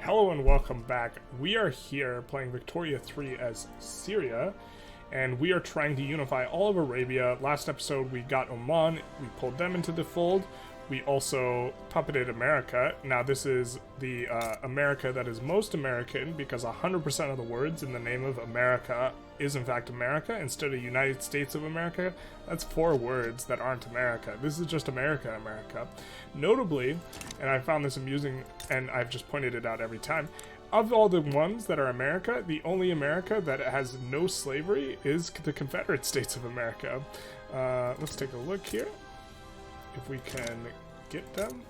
Hello and welcome back. We are here playing Victoria 3 as Syria, and we are trying to unify all of Arabia. Last episode we got Oman, we pulled them into the fold. We also puppeted America. Now this is the America that is most American, because 100% of the words in the name of America is in fact America instead of United States of America. That's 4 words that aren't America. This is just America, America. Notably, and I found this amusing, and I've just pointed it out every time, of all the ones that are America, the only America that has no slavery is the Confederate States of America. Let's take a look here. If we can get them.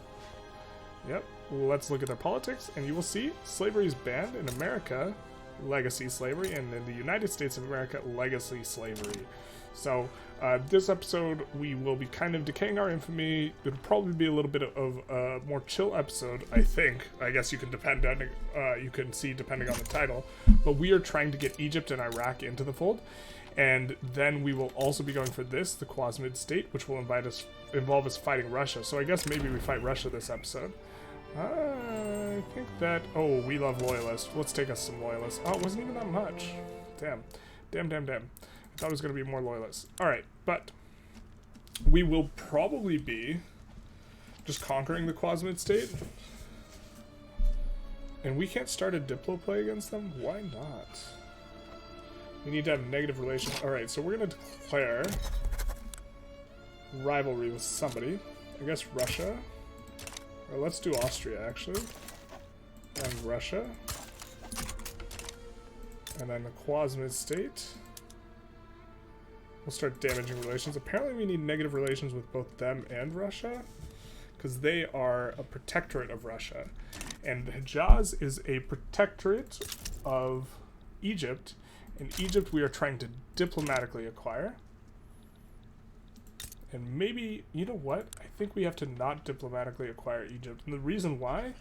Yep, let's look at their politics, and you will see slavery is banned in America, legacy slavery, and in the United States of America, legacy slavery. So, this episode, we will be kind of decaying our infamy. It'll probably be a little bit of a more chill episode, I think. I guess you can you can see depending on the title. But we are trying to get Egypt and Iraq into the fold. And then we will also be going for this, the Quasmid state, which will involve us fighting Russia. So I guess maybe we fight Russia this episode. I think that... Oh, we love loyalists. Let's take us some loyalists. Oh, it wasn't even that much. Damn. Damn. I thought it was going to be more loyalists. Alright, but we will probably be just conquering the Quasmid state. And we can't start a diplo play against them? Why not? We need to have negative relations. Alright, so we're going to declare rivalry with somebody. I guess Russia. Or let's do Austria, actually. And Russia. And then the Quasmid state. We'll start damaging relations. Apparently we need negative relations with both them and Russia, because they are a protectorate of Russia. And Hejaz is a protectorate of Egypt. In Egypt, we are trying to diplomatically acquire. And maybe, you know what? I think we have to not diplomatically acquire Egypt. And the reason why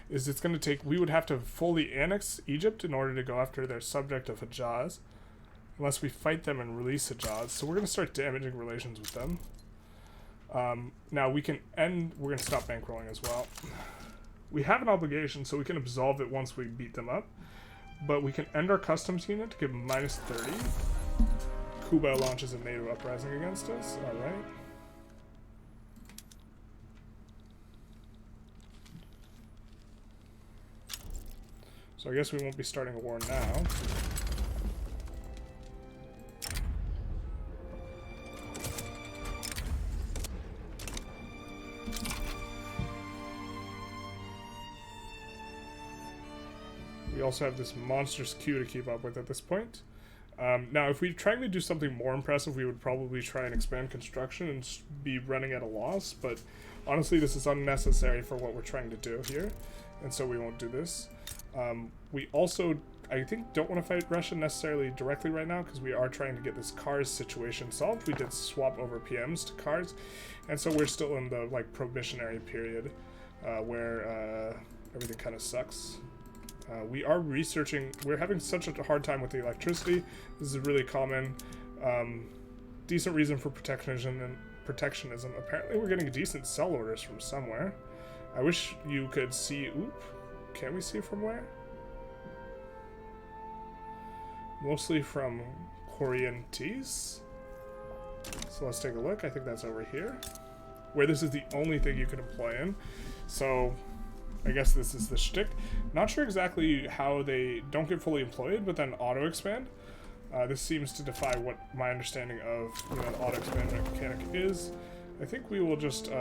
is it's going to take... We would have to fully annex Egypt in order to go after their subject of Hejaz. Unless we fight them and release Hejaz. So we're going to start damaging relations with them. Now we can end... We're going to stop bankrolling as well. We have an obligation, so we can absolve it once we beat them up. But we can end our customs unit to give minus 30. Cuba launches a NATO uprising against us. Alright. So I guess we won't be starting a war now. We also have this monstrous queue to keep up with at this point. Now, if we're trying to do something more impressive, we would probably try and expand construction and be running at a loss, but honestly, this is unnecessary for what we're trying to do here, and so we won't do this. We also, I think, don't want to fight Russia necessarily directly right now, because we are trying to get this cars situation solved. We did swap over PMs to cars, and so we're still in the, like, probationary period, where everything kind of sucks. We are researching. We're having such a hard time with the electricity. This is really common. Decent reason for protectionism. Apparently we're getting decent sell orders from somewhere. I wish you could see... Oop. Can we see from where? Mostly from Corrientes. So let's take a look. I think that's over here, where this is the only thing you can employ in. So... I guess this is the shtick. Not sure exactly how they don't get fully employed, but then auto-expand. This seems to defy what my understanding of the auto-expand mechanic is. I think we will just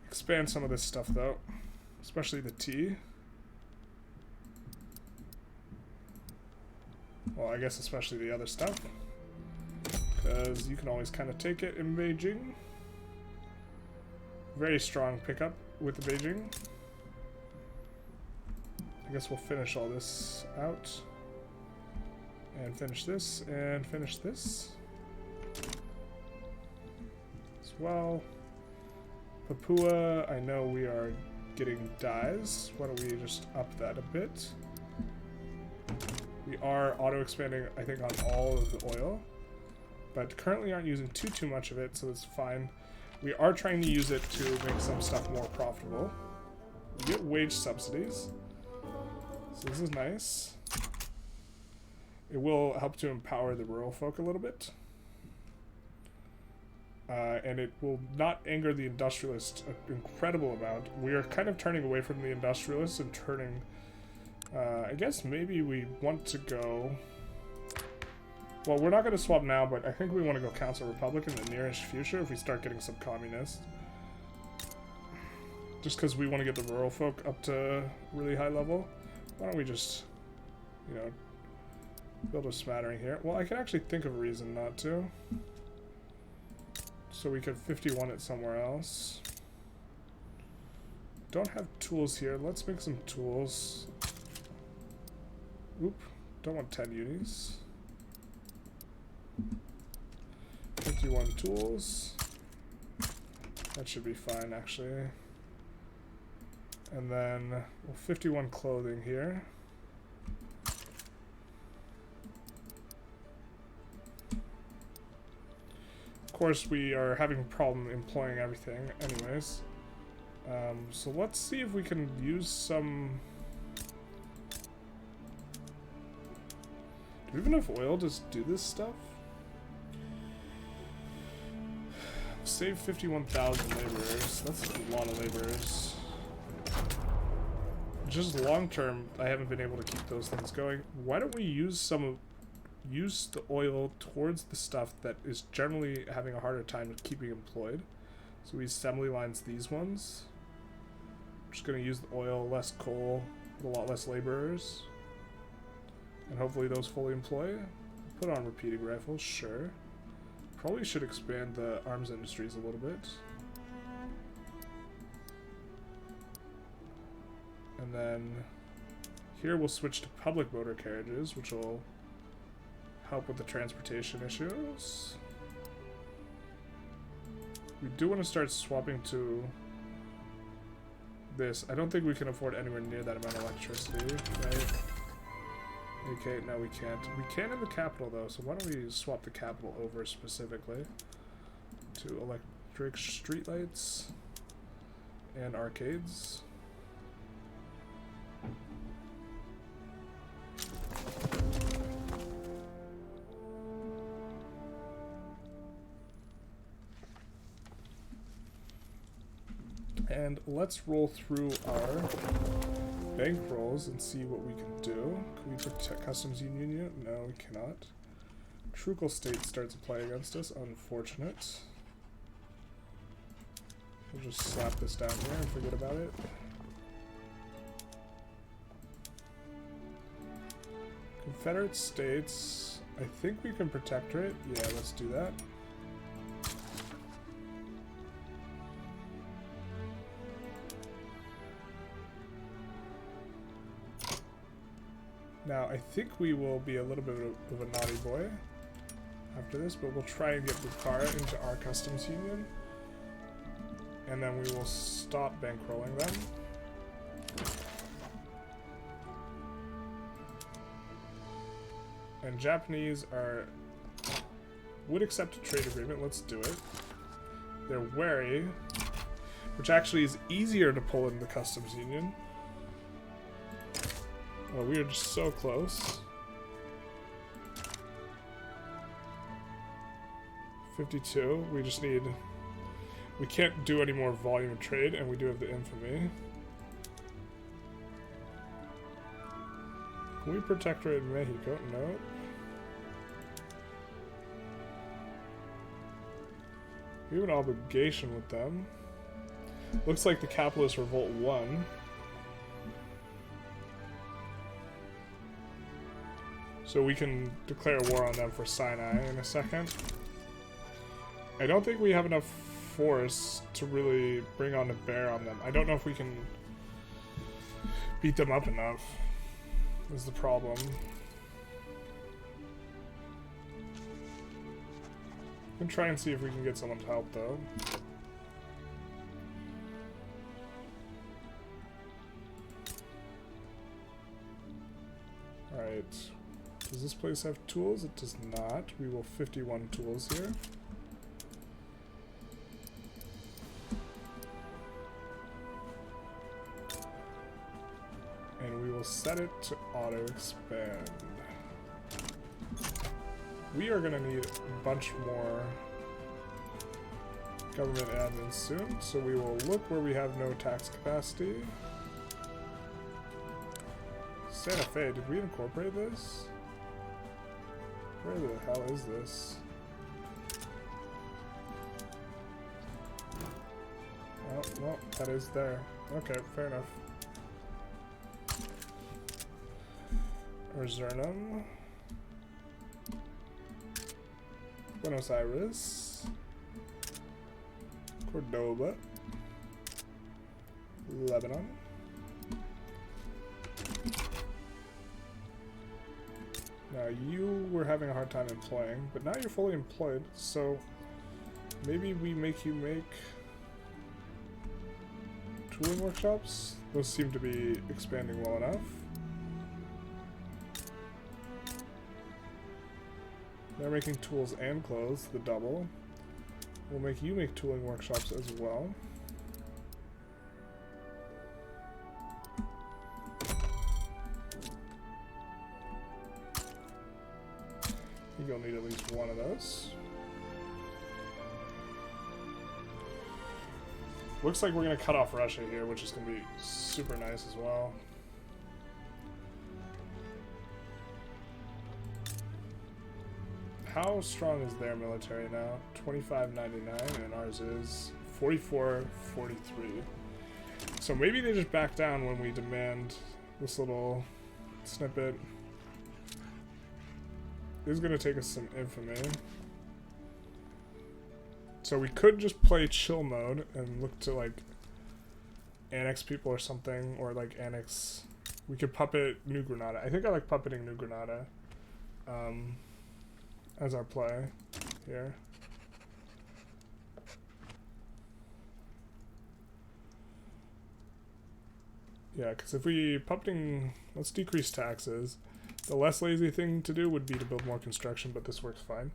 expand some of this stuff, though. Especially the T. Well, I guess especially the other stuff. Because you can always kind of take it in Beijing. Very strong pickup with the Beijing. I guess we'll finish all this out. And finish this, and finish this. As well. Papua, I know we are getting dyes. Why don't we just up that a bit? We are auto-expanding, I think, on all of the oil. But currently aren't using too much of it, so that's fine. We are trying to use it to make some stuff more profitable. We get wage subsidies. So this is nice. It will help to empower the rural folk a little bit. And it will not anger the industrialists an incredible amount. We are kind of turning away from the industrialists and turning... I guess maybe we want to go... Well, we're not going to swap now, but I think we want to go Council Republic in the nearest future if we start getting some communists. Just because we want to get the rural folk up to really high level. Why don't we just, you know, build a smattering here? Well, I can actually think of a reason not to. So we could 51 it somewhere else. Don't have tools here. Let's make some tools. Oop. Don't want 10 unis. 51 tools. That should be fine, actually. And then well, 51 clothing here. Of course, we are having a problem employing everything anyways. So let's see if we can use some... Do we have enough oil to do this stuff? Save 51,000 laborers. That's a lot of laborers. Just long term, I haven't been able to keep those things going. Why don't we use use the oil towards the stuff that is generally having a harder time keeping employed? So we assembly lines these ones. I'm just going to use the oil, less coal, with a lot less laborers. And hopefully those fully employ. Put on repeating rifles, sure. Probably should expand the arms industries a little bit. And then here we'll switch to public motor carriages, which will help with the transportation issues. We do want to start swapping to this. I don't think we can afford anywhere near that amount of electricity, right? Okay, no we can't. We can in the capital though, so why don't we swap the capital over specifically to electric streetlights and arcades. And let's roll through our bank rolls and see what we can do. Can we protect customs union yet? No, we cannot. Trucal state starts applying against us. Unfortunate. We'll just slap this down here and forget about it. Confederate States. I think we can protectorate. Yeah, let's do that. Now, I think we will be a little bit of a naughty boy after this, but we'll try and get Bukhara into our customs union. And then we will stop bankrolling them. And Japanese would accept a trade agreement. Let's do it. They're wary, which actually is easier to pull in the customs union. Oh, we are just so close. 52. We just need... We can't do any more volume of trade, and we do have the infamy. Can we protectorate Mexico? No. We have an obligation with them. Looks like the capitalist revolt won. So we can declare war on them for Sinai in a second. I don't think we have enough force to really bring on a bear on them. I don't know if we can beat them up enough, is the problem. We can try and see if we can get someone to help though. Alright. Does this place have tools? It does not. We will 51 tools here. will set it to auto expand. We are gonna need a bunch more government admins soon, so we will look where we have no tax capacity. Santa Fe, did we incorporate this? Where the hell is this? Oh, well, that is there. Okay, fair enough. Erzernum. Buenos Aires. Cordoba. Lebanon. Now you were having a hard time employing, but now you're fully employed, so maybe we make you make tooling workshops? Those seem to be expanding well enough. They're making tools and clothes, the double. We'll make you make tooling workshops as well. You'll need at least one of those. Looks like we're going to cut off Russia here, which is going to be super nice as well. How strong is their military now? 25.99, and ours is 44.43. So maybe they just back down when we demand this little snippet. This is going to take us some infamy. So we could just play chill mode and look to like annex people or something, or like annex. We could puppet New Granada. I think I like puppeting New Granada as our play here. Yeah, because if we puppeting, let's decrease taxes. The less lazy thing to do would be to build more construction, but this works fine.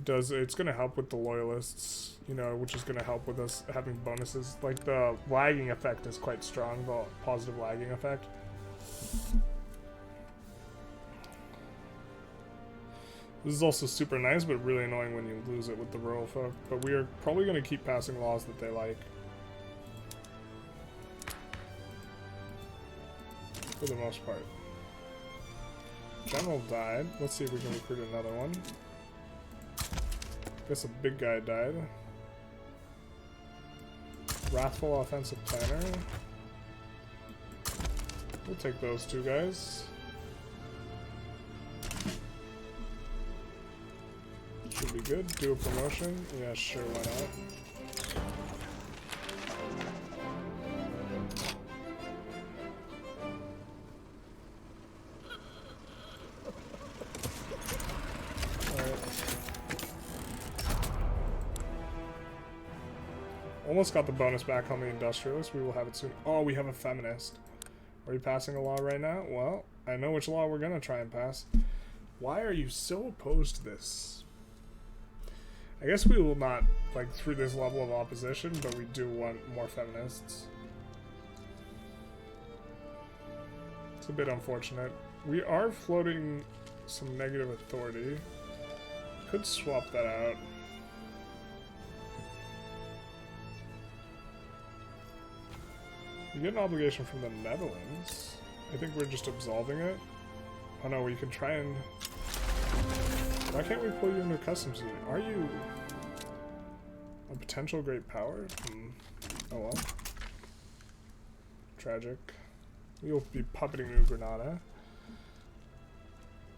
It's going to help with the loyalists, you know, which is going to help with us having bonuses. Like, the lagging effect is quite strong, the positive lagging effect. This is also super nice, but really annoying when you lose it with the rural folk. But we are probably going to keep passing laws that they like. For the most part. General died. Let's see if we can recruit another one. Guess a big guy died. Wrathful offensive planner. We'll take those two guys. Should be good. Do a promotion. Yeah, sure, why not? Almost got the bonus back on the Industrialists. We will have it soon. Oh, we have a feminist. Are you passing a law right now? Well, I know which law we're going to try and pass. Why are you so opposed to this? I guess we will not, like, through this level of opposition, but we do want more feminists. It's a bit unfortunate. We are floating some negative authority. Could swap that out. We get an obligation from the Netherlands. I think we're just absolving it. Oh no, we can try and... Why can't we pull you into customs unit? Are you a potential great power? Oh well. Tragic. We'll be puppeting New Granada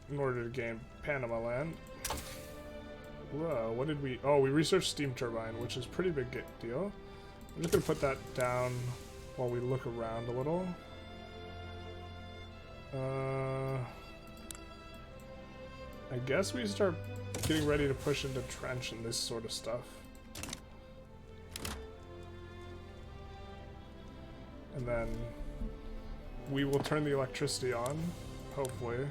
in order to gain Panama land. Whoa, what did we... Oh, we researched steam turbine, which is a pretty big deal. I'm just going to put that down while we look around a little. I guess we start getting ready to push into trench and this sort of stuff. And then we will turn the electricity on, hopefully.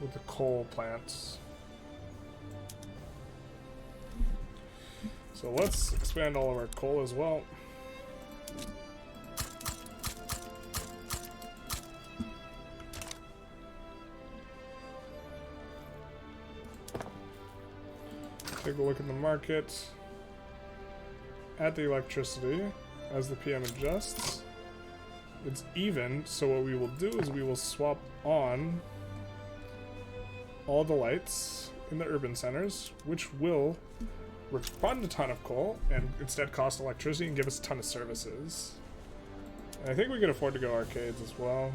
with the coal plants. So let's expand all of our coal as well. Take a look at the market, at the electricity as the PM adjusts. It's even, so what we will do is we will swap on all the lights in the urban centers, which will refund a ton of coal and instead cost electricity and give us a ton of services. And I think we can afford to go arcades as well.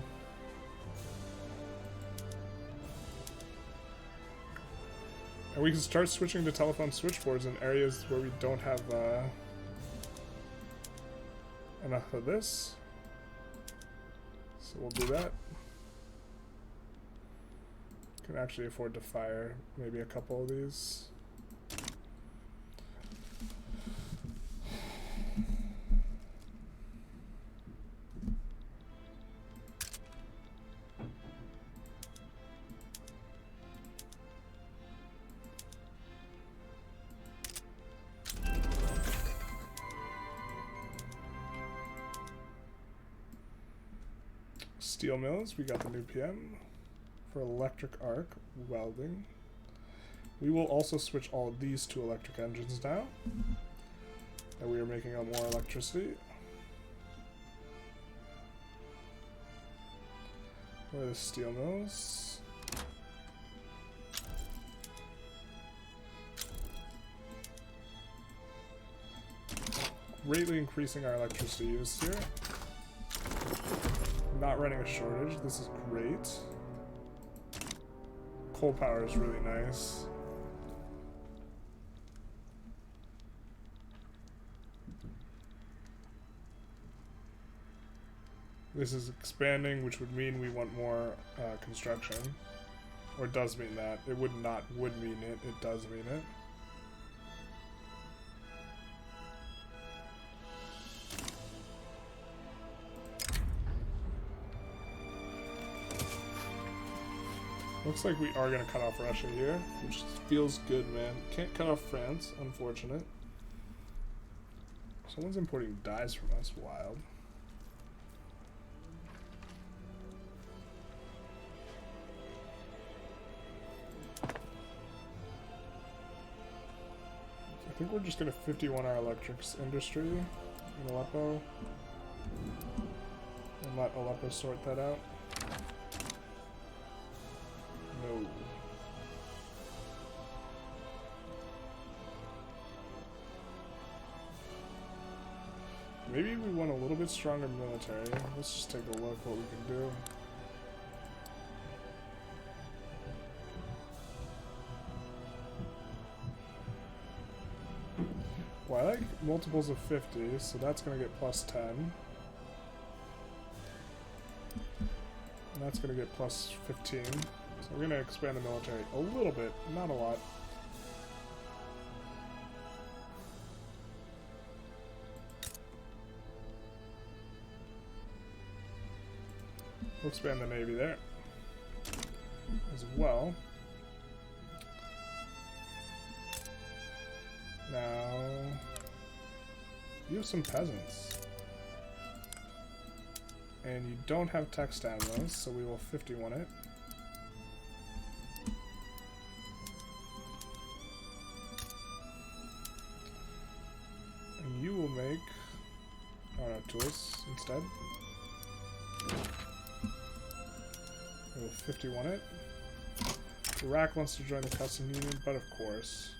And we can start switching to telephone switchboards in areas where we don't have enough of this. So we'll do that. Can actually afford to fire maybe a couple of these. Steel mills, we got the new PM for electric arc welding. We will also switch all of these to electric engines now that we are making out more electricity. Where are the steel mills? Greatly increasing our electricity use here. Not running a shortage. This is great. Coal power is really nice. This is expanding, which would mean we want more construction. Or it does mean that. It would mean it. It does mean it. Looks like we are going to cut off Russia here, which feels good, man. Can't cut off France, unfortunate. Someone's importing dyes from us, wild. I think we're just going to 51 our electrics industry in Aleppo. And let Aleppo sort that out. No. Maybe we want a little bit stronger military. Let's just take a look what we can do. Well, I like multiples of 50, so that's going to get plus 10. And that's going to get plus 15. So we're going to expand the military a little bit, not a lot. We'll expand the Navy there as well. Now, you have some peasants. And you don't have textile mills, so we will 51 it. You will make tools instead. We'll 51 it. Iraq wants to join the customs union, but of course.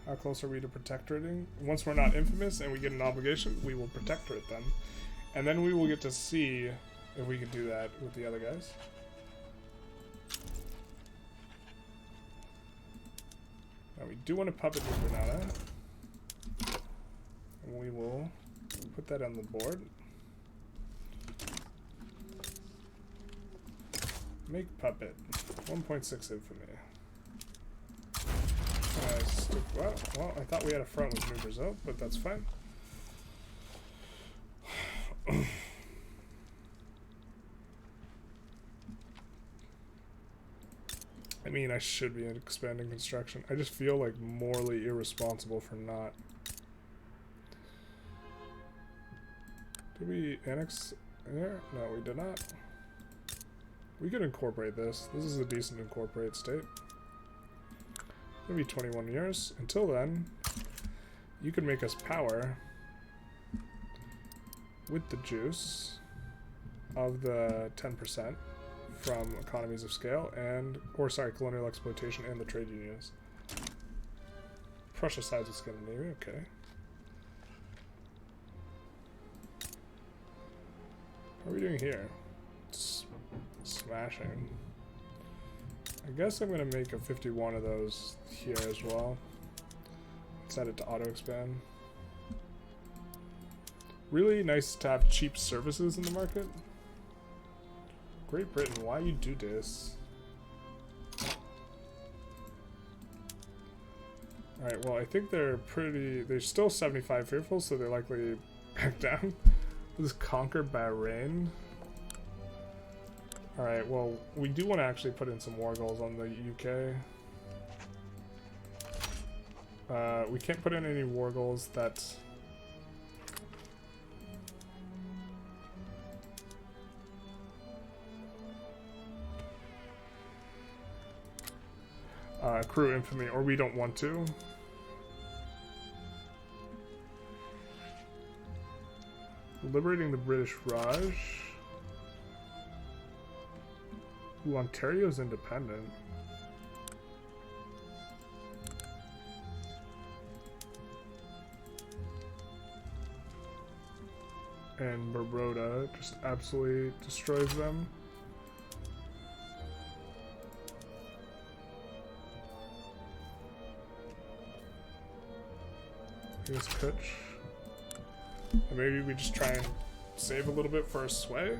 How close are we to protectorating? Once we're not infamous and we get an obligation, we will protectorate them. And then we will get to see if we can do that with the other guys. Now we do want to puppet with Granada. And we will put that on the board. Make puppet. 1.6 infamy. Well, I thought we had a front with New Brazil, but that's fine. I mean, I should be expanding construction. I just feel like morally irresponsible for not. Did we annex there? No, we did not. We could incorporate this. This is a decent incorporate state. Maybe 21 years. Until then, you can make us power with the juice of the 10% from economies of scale and, or sorry, colonial exploitation and the trade unions. Prussia sides of Scandinavia, okay. What are we doing here? Smashing. I guess I'm gonna make a 51 of those here as well. Set it to auto expand. Really nice to have cheap services in the market. Great Britain, why you do this? Alright, well I think they're still 75 fearful, so they're likely back down. This is conquer Bahrain. Alright, well, we do want to actually put in some war goals on the UK. We can't put in any war goals that... accrue infamy, or we don't want to. Liberating the British Raj. Ooh, Ontario's independent. And Baroda just absolutely destroys them. Here's Kutch. And maybe we just try and save a little bit for our sway.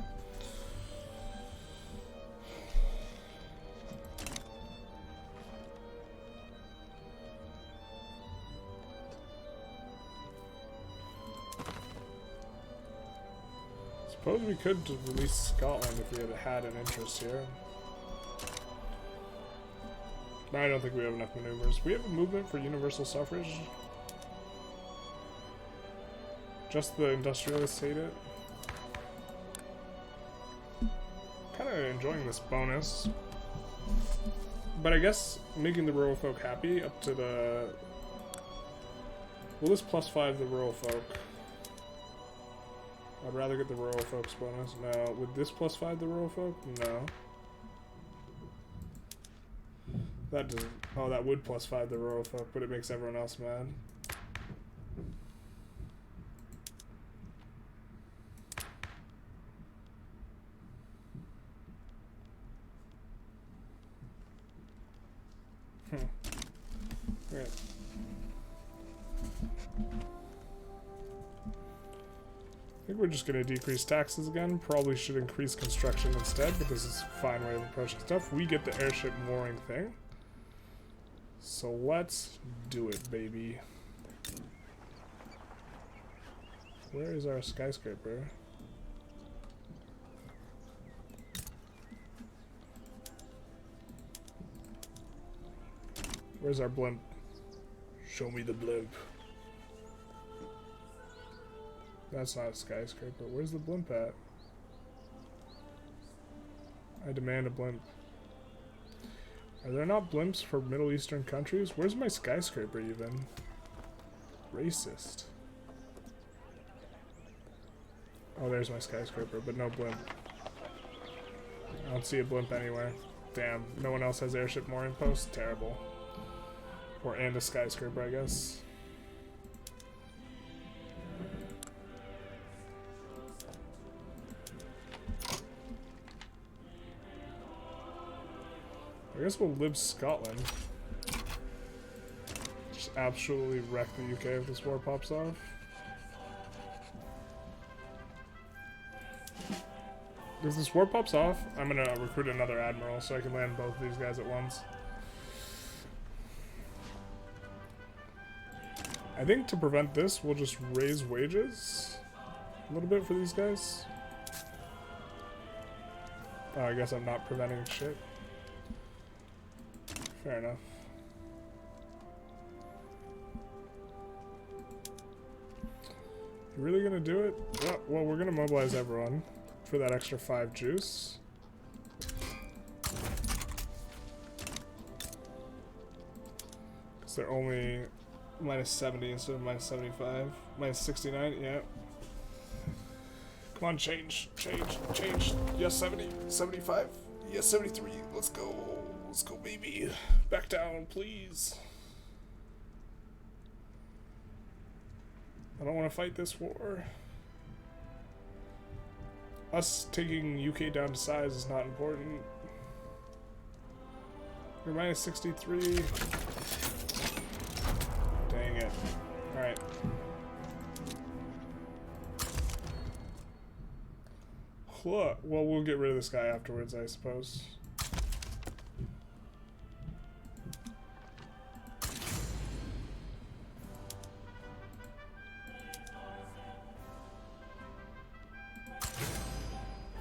Suppose we could release Scotland if we had had an interest here. But I don't think we have enough maneuvers. We have a movement for universal suffrage. Just the Industrialists hate it. Kind of enjoying this bonus. But I guess making the rural folk happy up to the... Will this +5 the rural folk? I'd rather get the rural folks bonus. No. Would this +5 the rural folk? No. That doesn't... Oh, that would +5 the rural folk, but it makes everyone else mad. Alright. I think we're just going to decrease taxes again. Probably should increase construction instead, but this is a fine way of approaching stuff. We get the airship mooring thing. So let's do it, baby. Where is our skyscraper? Where's our blimp? Show me the blimp. That's not a skyscraper. Where's the blimp at? I demand a blimp. Are there not blimps for Middle Eastern countries? Where's my skyscraper even? Racist. Oh, there's my skyscraper, but no blimp. I don't see a blimp anywhere. Damn, no one else has airship mooring posts? Terrible. Or and a skyscraper, I guess. I guess we'll live Scotland. Just absolutely wreck the UK if this war pops off. If this war pops off, I'm gonna recruit another admiral so I can land both of these guys at once. I think to prevent this, we'll just raise wages a little bit for these guys. Oh, I guess I'm not preventing shit. Fair enough. You really gonna do it? Yeah, well, we're gonna mobilize everyone for that extra 5 juice. Because they're only minus 70 instead of minus 75. Minus 69, yeah. Come on, change. Yes, 70, 75. Yes, 73. Let's go. Let's go, baby. Back down, please. I don't want to fight this war. Us taking UK down to size is not important. We're minus 63. Dang it. Alright. Well, we'll get rid of this guy afterwards, I suppose.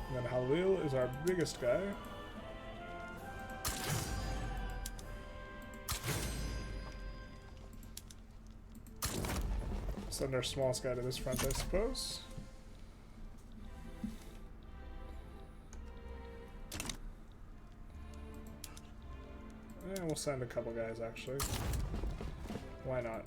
And then Halil is our biggest guy. Send our smallest guy to this front, I suppose. And we'll send a couple guys, actually. Why not?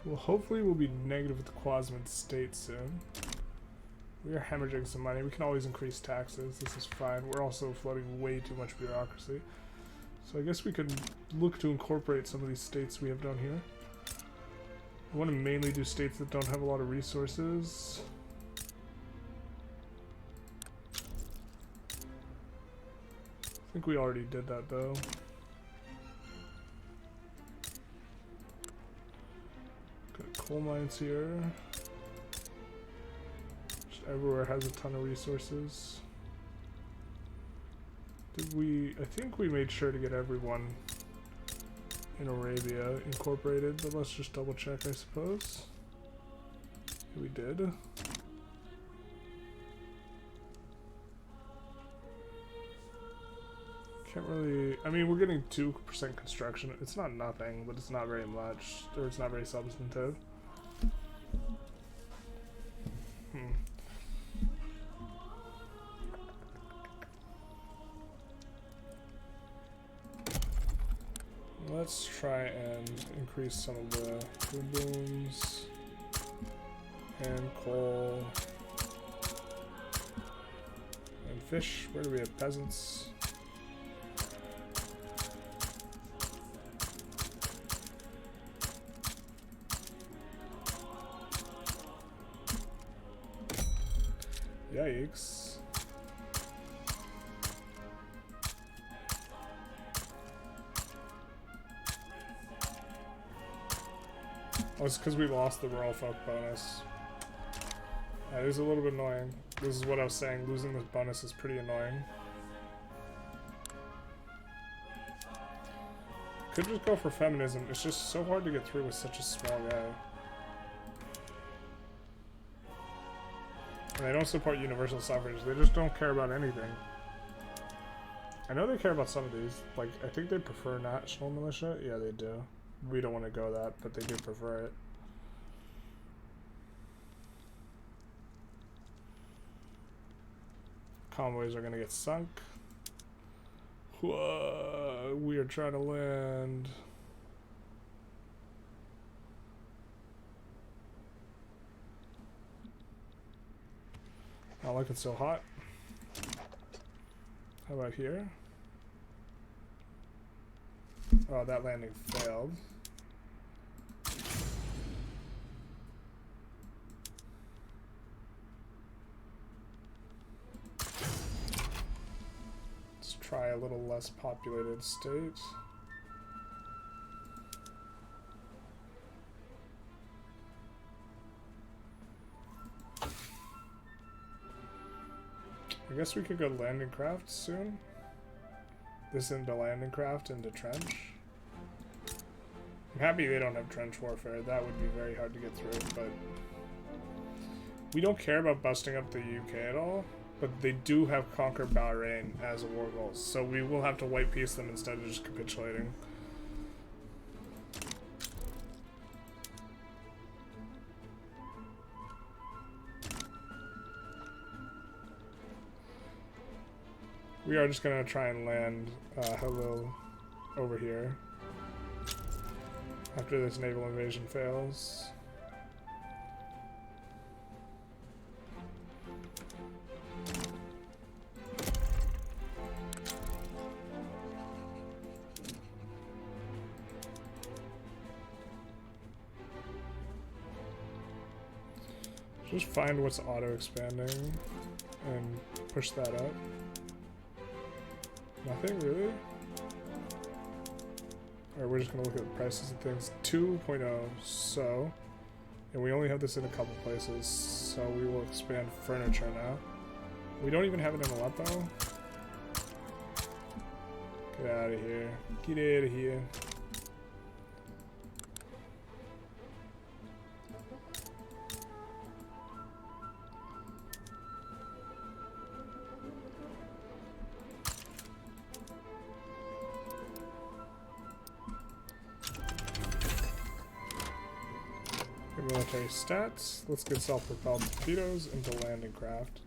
Well, hopefully we'll be negative with the Quasman state soon. We are hemorrhaging some money. We can always increase taxes. This is fine. We're also floating way too much bureaucracy. So I guess we could look to incorporate some of these states we have down here. I want to mainly do states that don't have a lot of resources. I think we already did that though. Got coal mines here. Just everywhere has a ton of resources. I think we made sure to get everyone in Arabia incorporated, but let's just double check, I suppose. Yeah, we did. Can't really, I mean, we're getting 2% construction. It's not nothing, but it's not very much, or it's not very substantive. Let's try and increase some of the boom booms and coal and fish. Where do we have peasants? Yikes. Oh, it's because we lost the Royal Folk bonus. That is a little bit annoying. This is what I was saying, losing this bonus is pretty annoying. Could just go for feminism, it's just so hard to get through with such a small guy. And they don't support universal suffrage, they just don't care about anything. I know they care about some of these, like, I think they prefer national militia, yeah they do. We don't want to go that, but they do prefer it. Convoys are going to get sunk. Whoa, we are trying to land. Not looking so hot. How about here? Oh, that landing failed. Let's try a little less populated state. I guess we could go landing craft soon. this into landing craft, into trench. I'm happy they don't have trench warfare. That would be very hard to get through, but we don't care about busting up the UK at all, but they do have conquer Bahrain as a war goal, so we will have to white piece them instead of just capitulating. We are just gonna try and land Halil over here after this naval invasion fails. Just find what's auto-expanding and push that up. Nothing, really? Alright, we're just gonna look at the prices of things. 2.0, so... And we only have this in a couple places, so we will expand furniture now. We don't even have it in Aleppo. Get out of here. Get out of here. Military stats. Let's get self-propelled torpedoes into landing craft.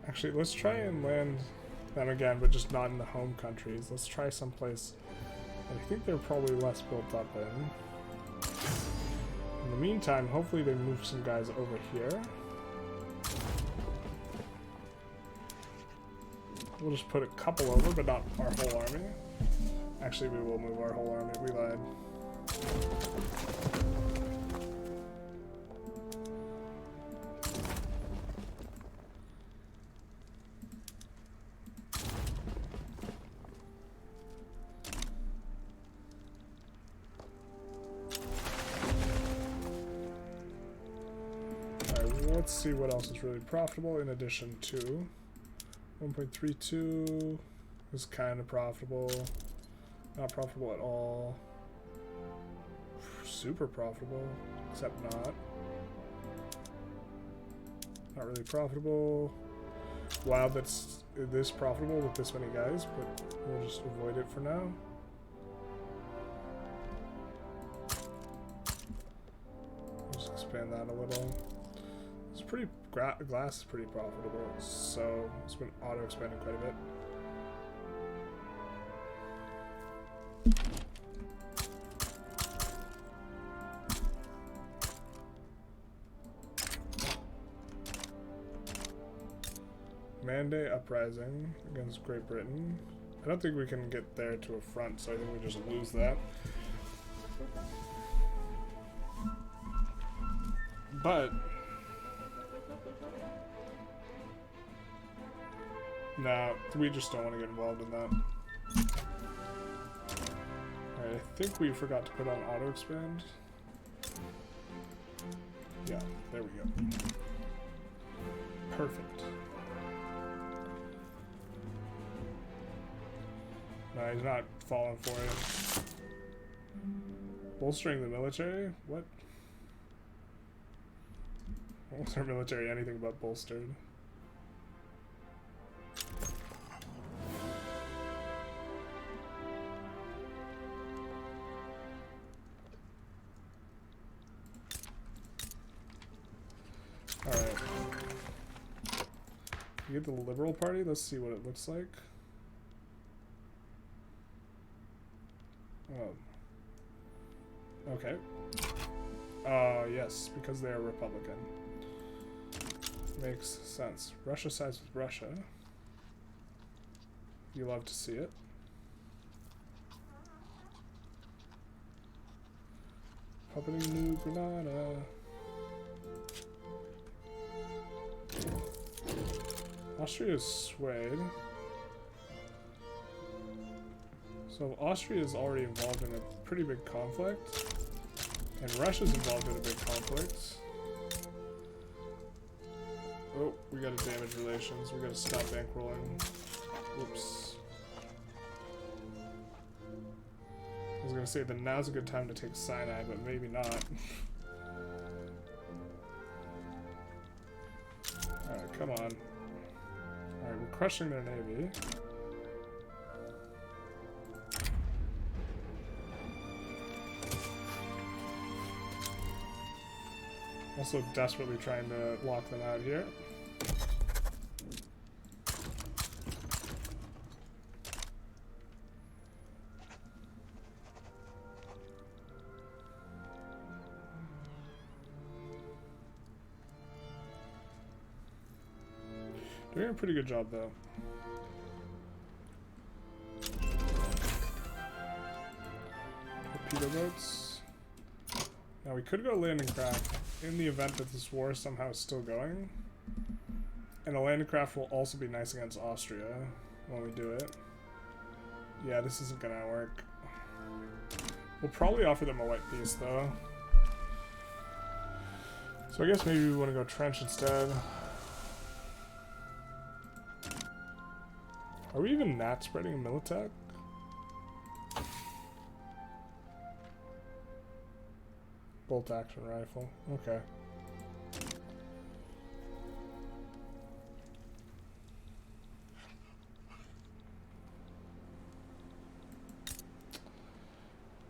Actually, let's try and land them again, but just not in the home countries. Let's try someplace I think they're probably less built up in. In the meantime, hopefully they move some guys over here. We'll just put a couple over, but not our whole army. Actually, we will move our whole army. We lied. Let's see what else is really profitable in addition to 1.32 is kind of profitable, not profitable at all, super profitable, except not really profitable. Wow, that's this profitable with this many guys, but we'll just avoid it for now. Just expand that a little. It's pretty, glass is pretty profitable, so it's been auto-expanding quite a bit. Mandate uprising against Great Britain. I don't think we can get there to a front, so I think we just lose that. But nah, we just don't want to get involved in that. Alright, I think we forgot to put on auto expand. Yeah, there we go. Perfect. No, he's not falling for it. Bolstering the military? What? What's our military anything but bolstered? Alright. You get the Liberal Party? Let's see what it looks like. Oh. Okay. Yes, because they are Republican. Makes sense. Russia sides with Russia. You love to see it. Papua New Grenada. Austria is swayed. So Austria is already involved in a pretty big conflict, and Russia's involved in a big conflict. Oh, we gotta damage relations. We gotta stop bankrolling. Oops. I was gonna say that now's a good time to take Sinai, but maybe not. Alright, come on. Alright, we're crushing their navy. Also desperately trying to lock them out here. Doing a pretty good job though. Torpedo boats. Now we could go landing craft in the event that this war somehow is still going. And a landing craft will also be nice against Austria when we do it. Yeah, this isn't gonna work. We'll probably offer them a white piece though. So I guess maybe we want to go trench instead. Are we even not spreading a Militech? Bolt action rifle. Okay.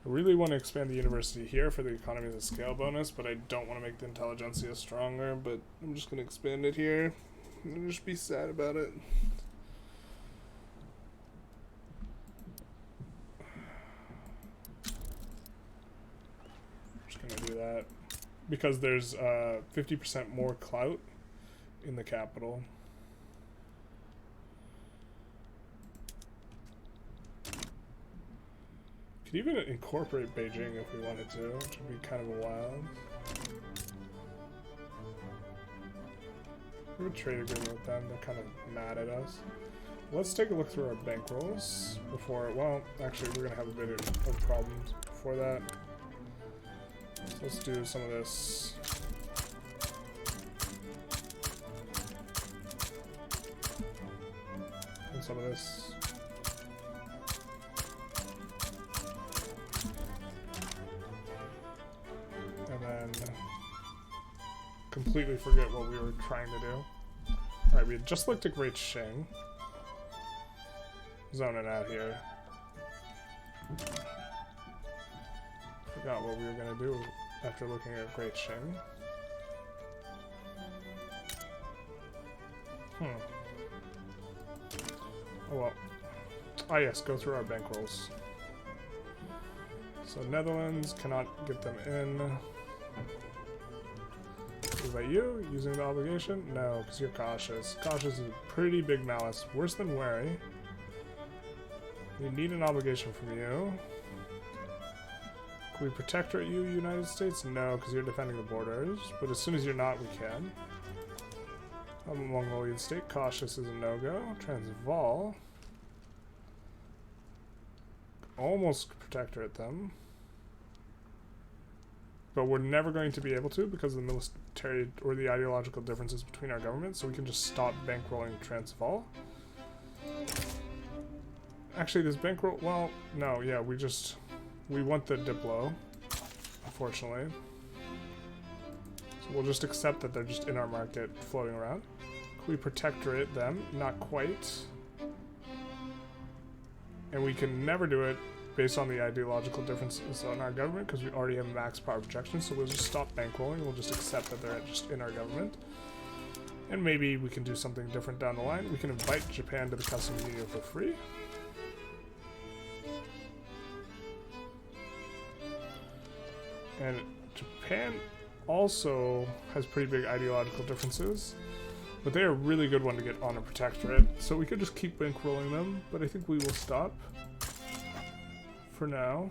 I really want to expand the university here for the economies of scale bonus, but I don't want to make the Intelligentsia stronger, but I'm just going to expand it here. And just be sad about it. Do that because there's 50% more clout in the capital. Could even incorporate Beijing if we wanted to, which would be kind of a wild. We have a trade agreement with them. They're kind of mad at us. Let's take a look through our bankrolls before. Well, actually, we're gonna have a bit of problems before that. So let's do some of this. And some of this. And then completely forget what we were trying to do. Alright, we had just looked at Great Shing. Zoning out here. Forgot what we were going to do after looking at Great Shing. Oh well. Ah yes, go through our bankrolls. So Netherlands, cannot get them in. Is that you? Using the obligation? No, because you're cautious. Cautious is a pretty big malice. Worse than wary. We need an obligation from you. Can we protectorate you, United States? No, because you're defending the borders. But as soon as you're not, we can. I'm a Mongolian state. Cautious is a no-go. Transvaal. Almost protectorate them. But we're never going to be able to because of the military or the ideological differences between our governments. So we can just stop bankrolling Transvaal. Actually, this bankroll... Well, no, yeah, we want the Diplo, unfortunately. So we'll just accept that they're just in our market floating around. Can we protectorate them? Not quite. And we can never do it based on the ideological differences in our government because we already have max power projection, so we'll just stop bankrolling. We'll just accept that they're just in our government. And maybe we can do something different down the line. We can invite Japan to the customs union for free. And Japan also has pretty big ideological differences, but they're a really good one to get on a protectorate. So we could just keep bankrolling them, but I think we will stop for now.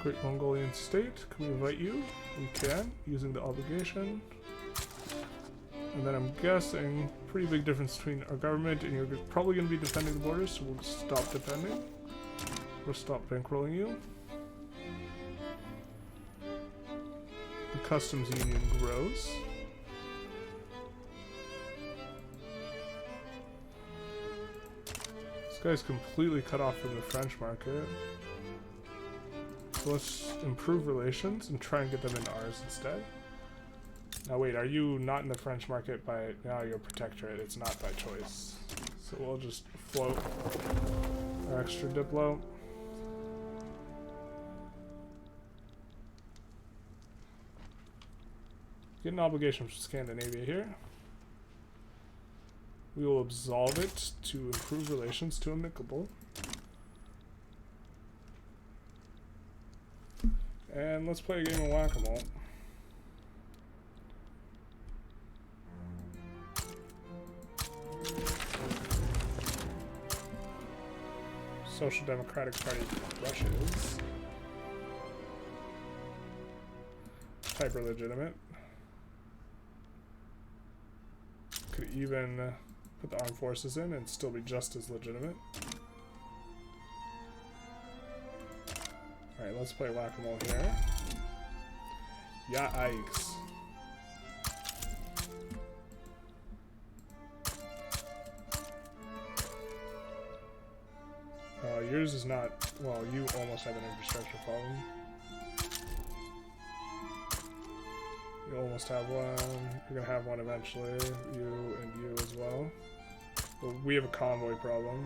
Great Mongolian state. Can we invite you? We can, using the obligation. And then I'm guessing, pretty big difference between our government and you're probably going to be defending the borders, so we'll stop defending. We'll stop bankrolling you. The customs union grows. This guy's completely cut off from the French market. So let's improve relations and try and get them into ours instead. Now wait, are you not in the French market by... No, you're a protectorate. It's not by choice. So we'll just float our extra Diplo. Get an obligation from Scandinavia here. We will absolve it to improve relations to amicable. And let's play a game of whack-a-mole. Social Democratic Party crushes. Hyper legitimate. Could even put the armed forces in and still be just as legitimate. Alright, let's play whack-a-mole here. Yikes. Yours is not... Well, you almost have an infrastructure problem. You almost have one. You're gonna have one eventually. You and you as well. But we have a convoy problem.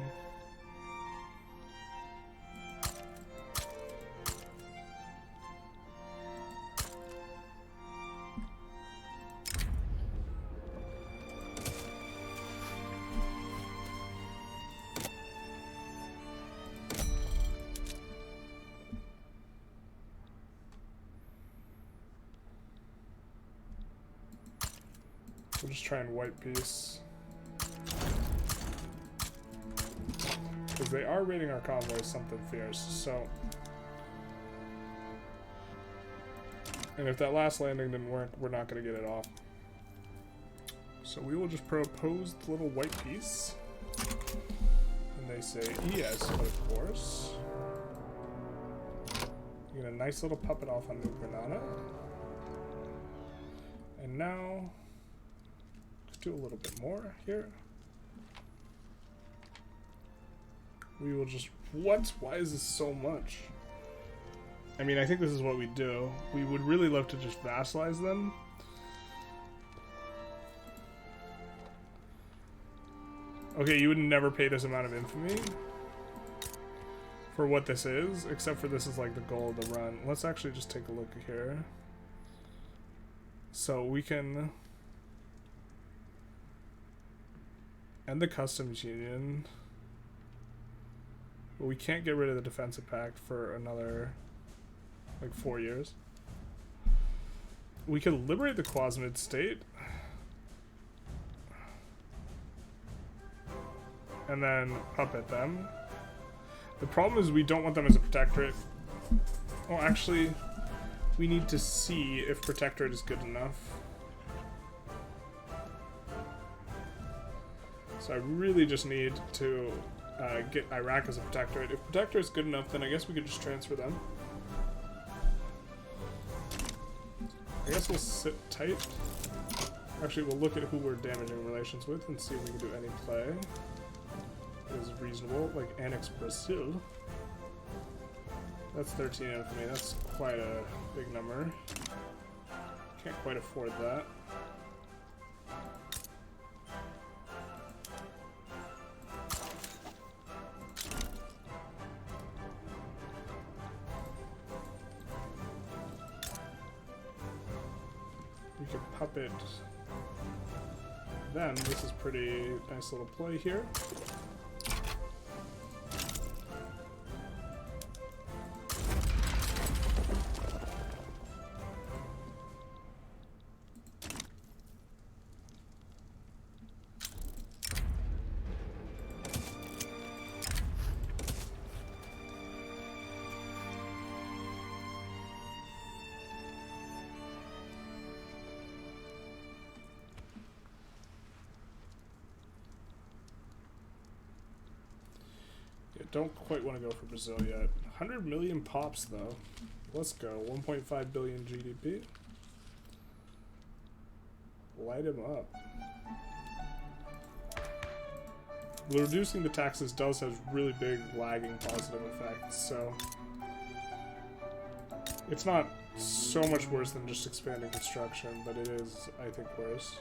We'll just try and wipe peace. Because they are raiding our convoys something fierce, so... And if that last landing didn't work, we're not going to get it off. So we will just propose the little white peace. And they say, yes, of course. You get a nice little puppet off on New Granada. And now... do a little bit more here. We will just... What? Why is this so much? I mean, I think this is what we do. We would really love to just vassalize them. Okay, you would never pay this amount of infamy for what this is, except for this is like the goal of the run. Let's actually just take a look here. So we can... end the customs union. But we can't get rid of the defensive pact for another like 4 years. We could liberate the Quasimid state and then puppet them. The problem is we don't want them as a protectorate. Oh, actually, we need to see if protectorate is good enough. So I really just need to get Iraq as a protectorate. If protectorate is good enough, then I guess we could just transfer them. I guess we'll sit tight. Actually, we'll look at who we're damaging relations with and see if we can do any play that is reasonable, like annex Brazil. That's 13 infamy. That's quite a big number. Can't quite afford that. We can puppet them. This is pretty nice little play here. don't quite want to go for Brazil yet. 100 million pops, though. Let's go. 1.5 billion GDP. Light him up. Reducing the taxes does have really big lagging positive effects, so it's not so much worse than just expanding construction, but it is, I think, worse.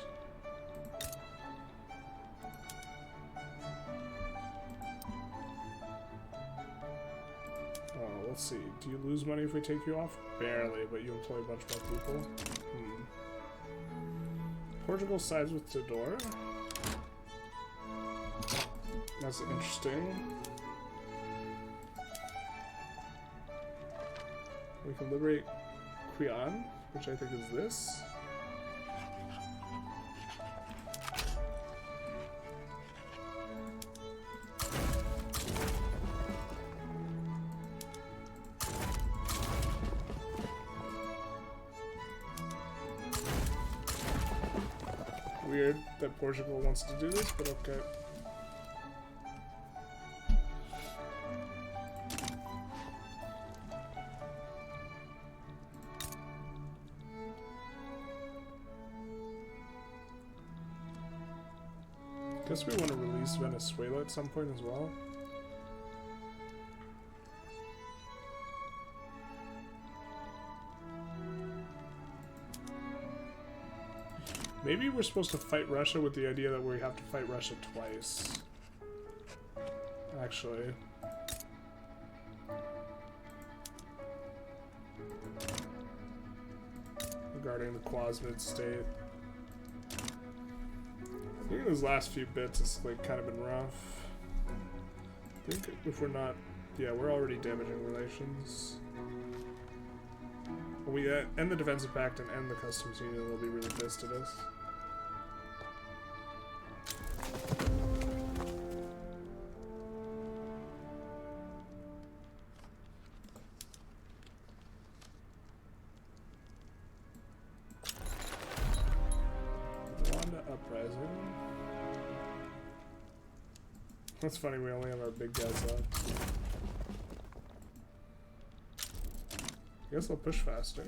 Oh, let's see. Do you lose money if we take you off? Barely, but you employ a bunch more people. Portugal sides with Tidor. That's interesting. We can liberate Quinine, which I think is this. Weird that Portugal wants to do this, but okay. Guess we want to release Venezuela at some point as well. Maybe we're supposed to fight Russia with the idea that we have to fight Russia twice. Actually. Regarding the Quasmid state. I think those last few bits has like kind of been rough. I think if we're not, yeah, we're already damaging relations. When we end the defensive pact and end the customs union, they'll be really pissed at us. That's funny, we only have our big guys left. I guess I'll push faster.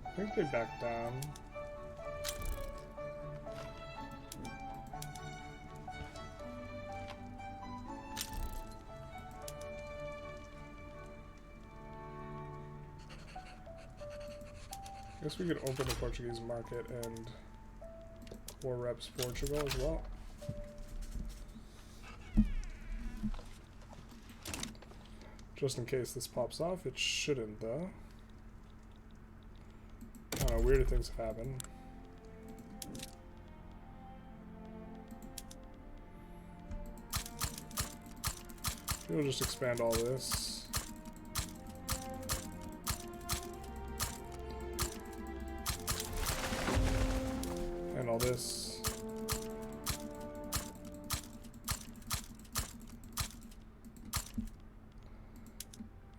I think they backed down. I guess we could open the Portuguese market and war reps Portugal as well. Just in case this pops off, it shouldn't though. I don't know, weirder things have happened. We'll just expand all this. And all this.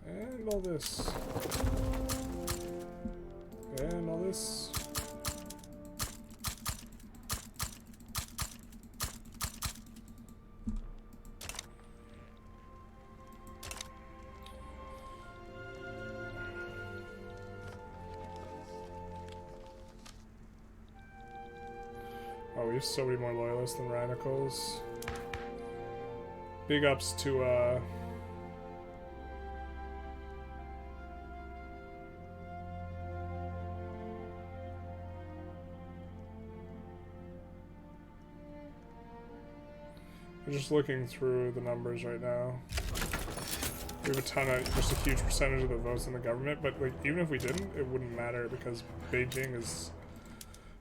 And all this. And all this. Oh, we have so many more loyalists than radicals. Big ups to, we're just looking through the numbers right now. We have a ton of, just a huge percentage of the votes in the government, but like, even if we didn't, it wouldn't matter because Beijing is...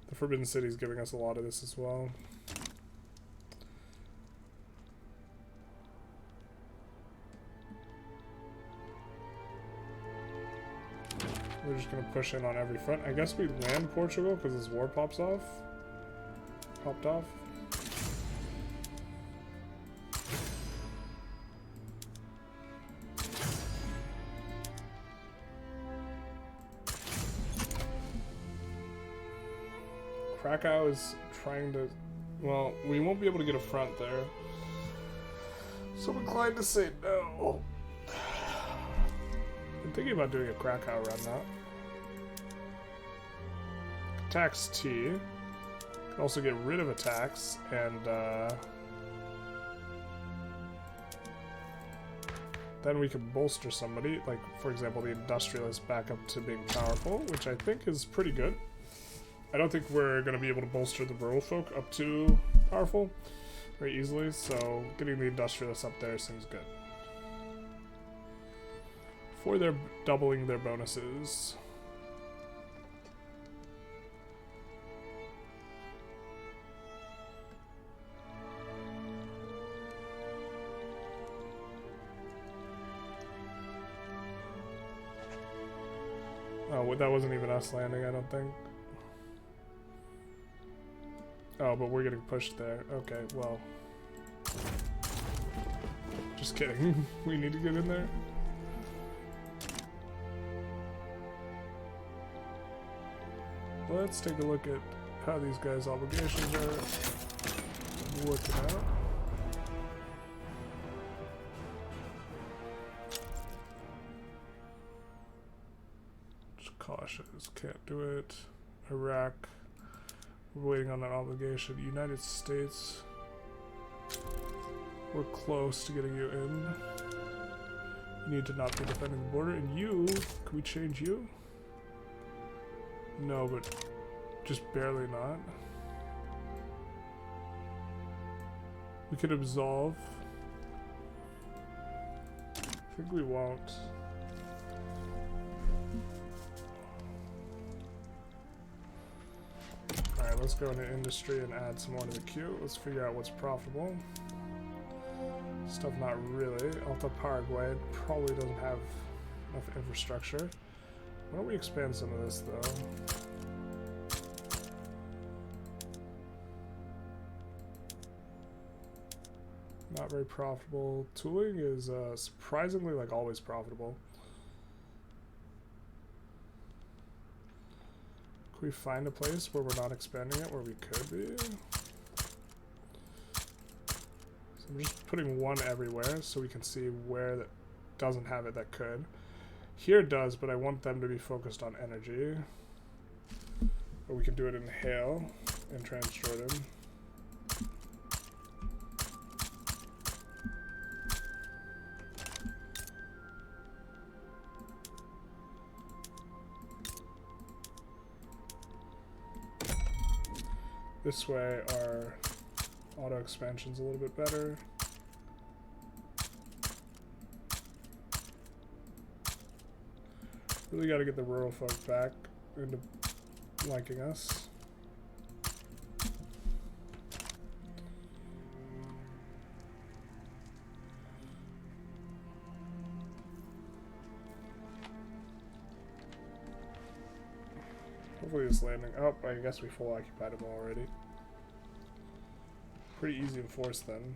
The Forbidden City is giving us a lot of this as well. We're just gonna push in on every front. I guess we land Portugal because this war popped off. Krakow is trying to... Well, we won't be able to get a front there. So I'm inclined to say no. I'm thinking about doing a Krakow run now. Tax T. Can also get rid of attacks and then we can bolster somebody, like for example the Industrialists back up to being powerful, which I think is pretty good. I don't think we're going to be able to bolster the rural folk up to powerful very easily, so getting the Industrialists up there seems good. For their doubling their bonuses. Oh, that wasn't even us landing, I don't think. Oh, but we're getting pushed there. Okay, well. Just kidding. We need to get in there. Let's take a look at how these guys' obligations are working out. Just cautious, can't do it. Iraq, we're waiting on that obligation. United States, we're close to getting you in. You need to not be defending the border. And you, can we change you? No, but just barely not. We could absolve. I think we won't. Alright, let's go into industry and add some more to the queue. Let's figure out what's profitable. Stuff not really. Alta Paraguay probably doesn't have enough infrastructure. Why don't we expand some of this, though? Not very profitable. Tooling is surprisingly, like, always profitable. Can we find a place where we're not expanding it, where we could be? So I'm just putting one everywhere so we can see where that doesn't have it that could. Here it does, but I want them to be focused on energy. Or we can do it in hail and Transjordan. This way our auto expansion's a little bit better. Really got to get the rural folk back into liking us. Hopefully this landing. Oh, I guess we full occupied them already. Pretty easy to enforce then.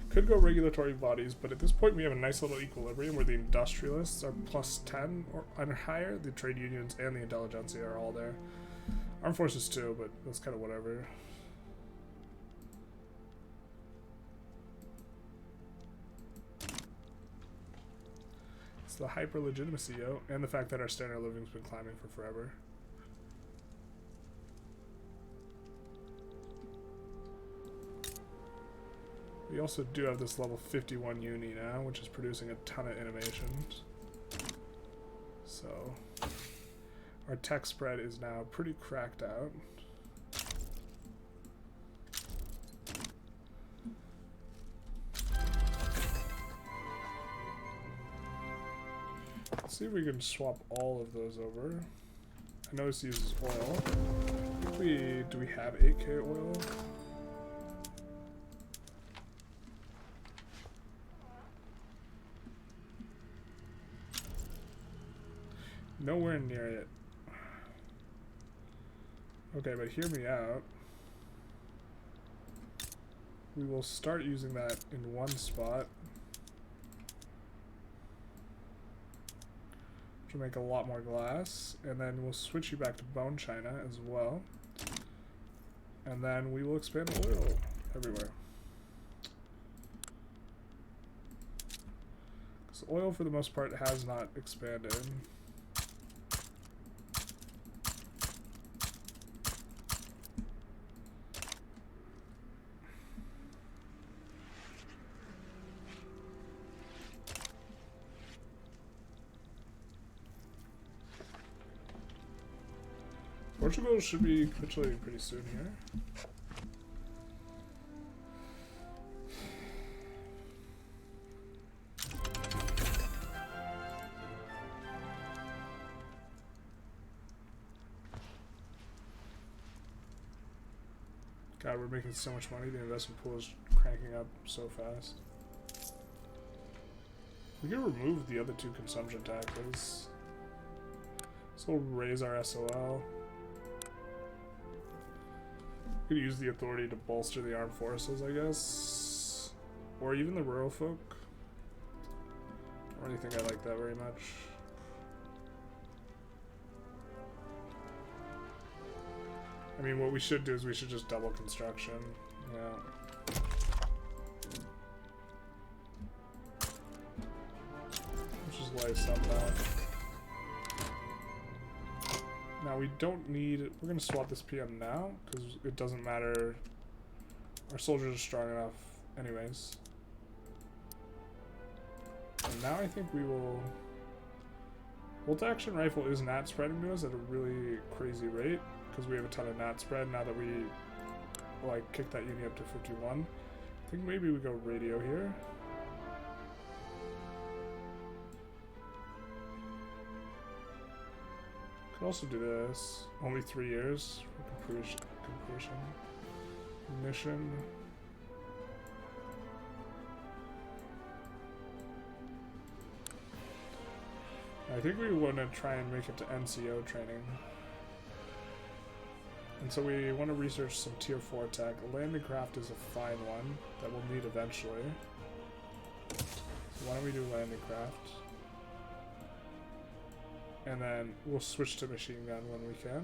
Could go regulatory bodies, but at this point we have a nice little equilibrium where the Industrialists are plus 10 or higher. The trade unions and the Intelligentsia are all there. Armed forces too, but that's kind of whatever. It's the hyper legitimacy, yo, and the fact that our standard of living's been climbing for forever. We also do have this level 51 uni now, which is producing a ton of innovations. So, our tech spread is now pretty cracked out. Let's see if we can swap all of those over. I know this uses oil. I think do we have 8K oil? Nowhere near it. Okay, but hear me out. We will start using that in one spot. which will make a lot more glass. And then we'll switch you back to bone china as well. And then we will expand oil everywhere. Because oil, for the most part, has not expanded. Portugal should be capitulating pretty soon here. God, we're making so much money. The investment pool is cranking up so fast. We can remove the other two consumption taxes. This will raise our SOL. We could use the authority to bolster the armed forces, I guess. Or even the rural folk. I don't really think I like that very much. I mean, what we should do is we should just double construction. Yeah. Let's just lace up that. Now we don't need... We're going to swap this PM now, because it doesn't matter. Our soldiers are strong enough anyways. And now I think we will... Bolt-action rifle is nat spreading to us at a really crazy rate, because we have a ton of nat spread now that we, like, kick that uni up to 51. I think maybe we go radio here. Could also do this. Only 3 years for completion. Mission. I think we want to try and make it to NCO training. And so we want to research some tier 4 tech. Landing craft is a fine one that we'll need eventually. So why don't we do landing craft? And then we'll switch to machine gun when we can.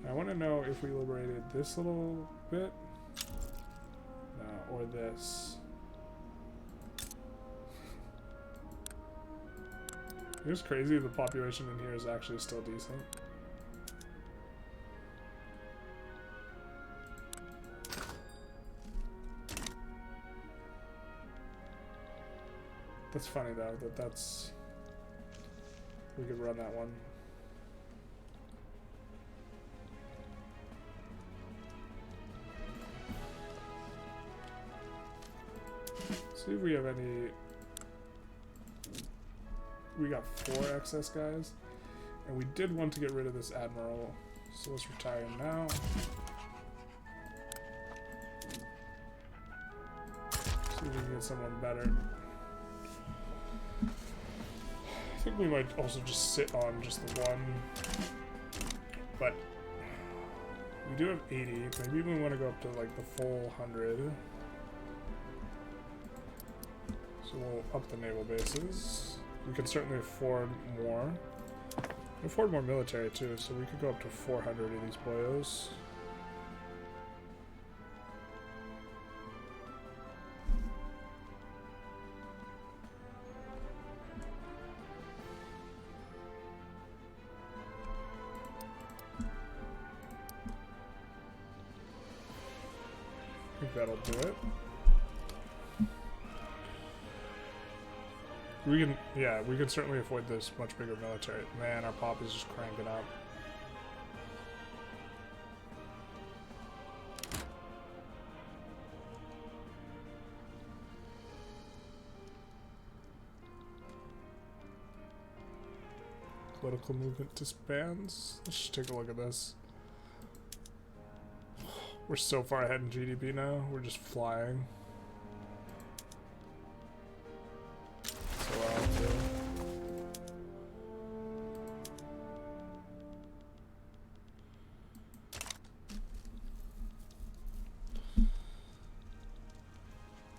I want to know if we liberated this little bit, or this. It's crazy the population in here is actually still decent. That's funny though, that's... We could run that one. See if we have any... We got 4 excess guys. And we did want to get rid of this admiral. So let's retire him now. See if we can get someone better. I think we might also just sit on just the one. But we do have 80. Maybe we want to go up to like the full 100. So we'll up the naval bases. We can certainly afford more. We can afford more military too, so we could go up to 400 of these boyos. I think that'll do it. We can, yeah, we can certainly afford this much bigger military. Man, our pop is just cranking up. Political movement disbands. Let's just take a look at this. We're so far ahead in GDP now. We're just flying. So loud too.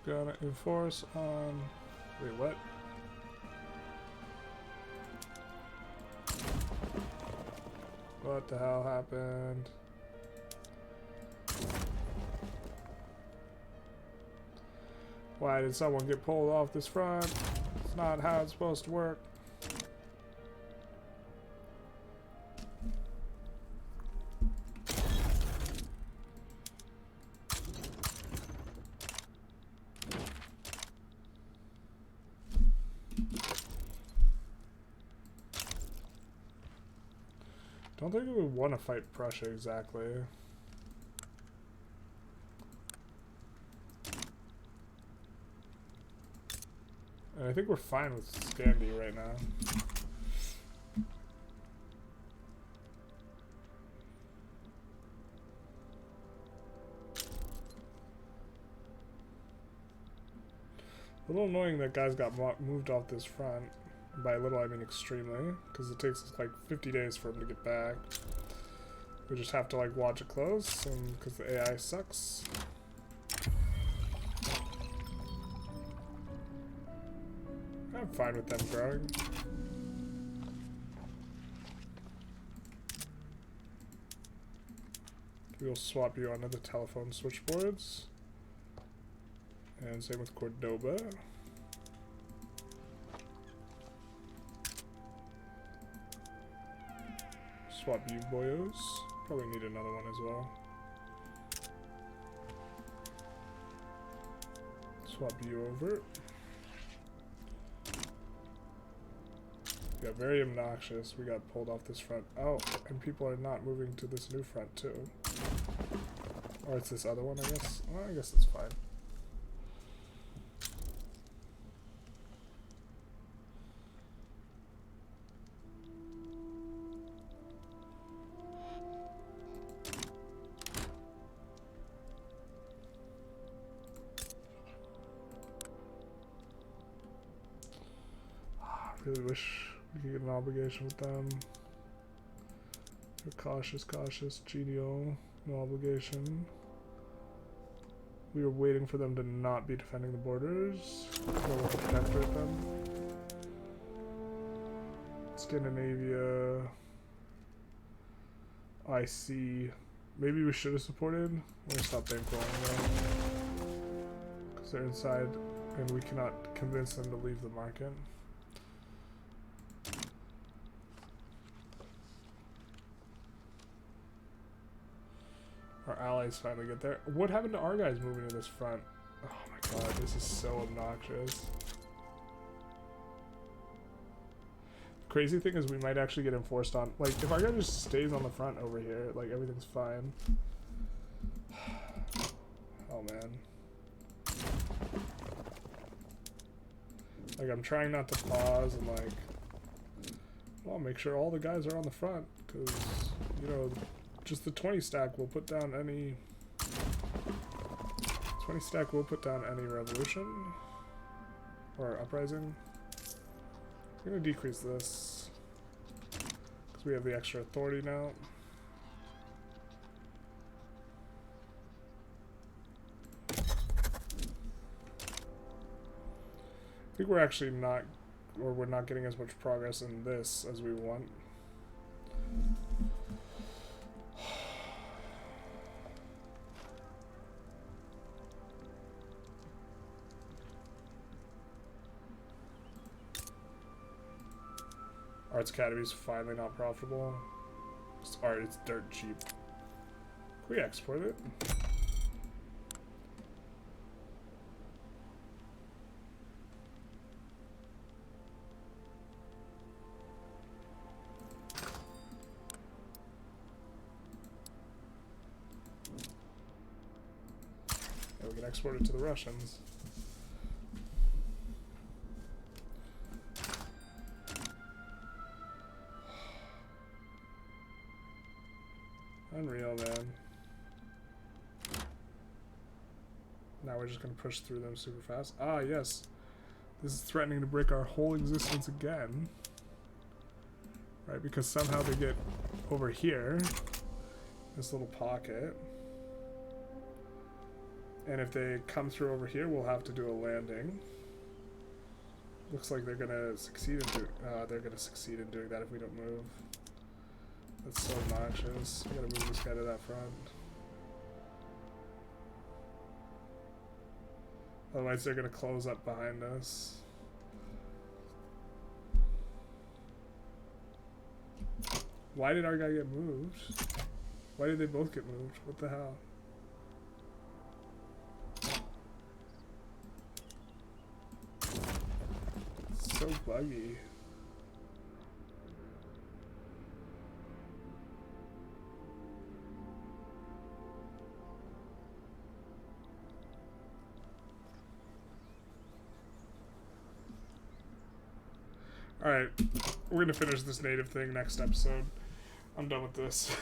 Gonna enforce on... Wait, what? What the hell happened? Why did someone get pulled off this front? It's not how it's supposed to work. Don't think we would want to fight Prussia exactly. And I think we're fine with Scandi right now. A little annoying that guys got moved off this front. By little, I mean extremely, because it takes us like 50 days for them to get back. We just have to like watch it close, and because the AI sucks. I'm fine with them growing. We'll swap you onto the telephone switchboards. And same with Cordoba. Swap you boyos. Probably need another one as well. Swap you over. Yeah, very obnoxious. We got pulled off this front. Oh, and people are not moving to this new front too. Or it's this other one, I guess. Well, I guess it's fine. I really wish we could get an obligation with them. They're cautious, genial, no obligation. We were waiting for them to not be defending the borders. We'll protectorate them. Scandinavia. I see. Maybe we should have supported. I'm gonna stop bankrolling them. Because they're inside and we cannot convince them to leave the market. Our allies finally get there. What happened to our guys moving to this front? Oh my god, this is so obnoxious. Crazy thing is we might actually get enforced on. Like, if our guy just stays on the front over here, like, everything's fine. Oh man. Like, I'm trying not to pause and, like, well, make sure all the guys are on the front. Because, you know, just the 20 stack will put down any 20 stack will put down any revolution or uprising. I'm gonna decrease this because we have the extra authority now. I think we're actually not, or we're not getting as much progress in this as we want. Arts Academy is finally not profitable. It's art, it's dirt cheap. Can we export it? Yeah, we can export it to the Russians. Unreal, man. Now we're just gonna push through them super fast. Ah, yes. This is threatening to break our whole existence again. Right, because somehow they get over here. This little pocket. And if they come through over here, we'll have to do a landing. Looks like they're gonna succeed in doing that if we don't move. That's so obnoxious. We gotta move this guy to that front. Otherwise they're gonna close up behind us. Why did our guy get moved? Why did they both get moved? What the hell? It's so buggy. Alright, we're gonna finish this native thing next episode. I'm done with this.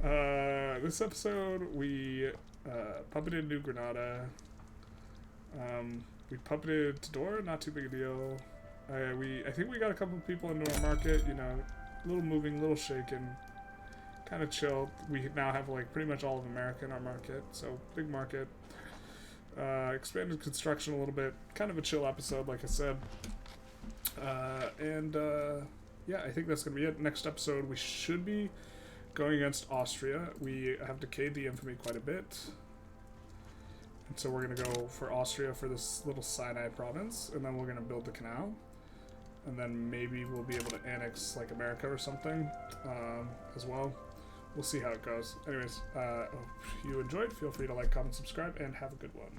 This episode, we puppeted New Granada. We puppeted Tidora, not too big a deal. I think we got a couple of people into our market, you know, a little moving, a little shaking, kind of chill. We now have like pretty much all of America in our market, so big market. Expanded construction a little bit, kind of a chill episode, like I said. Yeah, I think that's going to be it. Next episode, we should be going against Austria. We have decayed the infamy quite a bit. And so we're going to go for Austria for this little Sinai province, and then we're going to build the canal. And then maybe we'll be able to annex, like, America or something as well. We'll see how it goes. Anyways, if you enjoyed, feel free to like, comment, subscribe, and have a good one.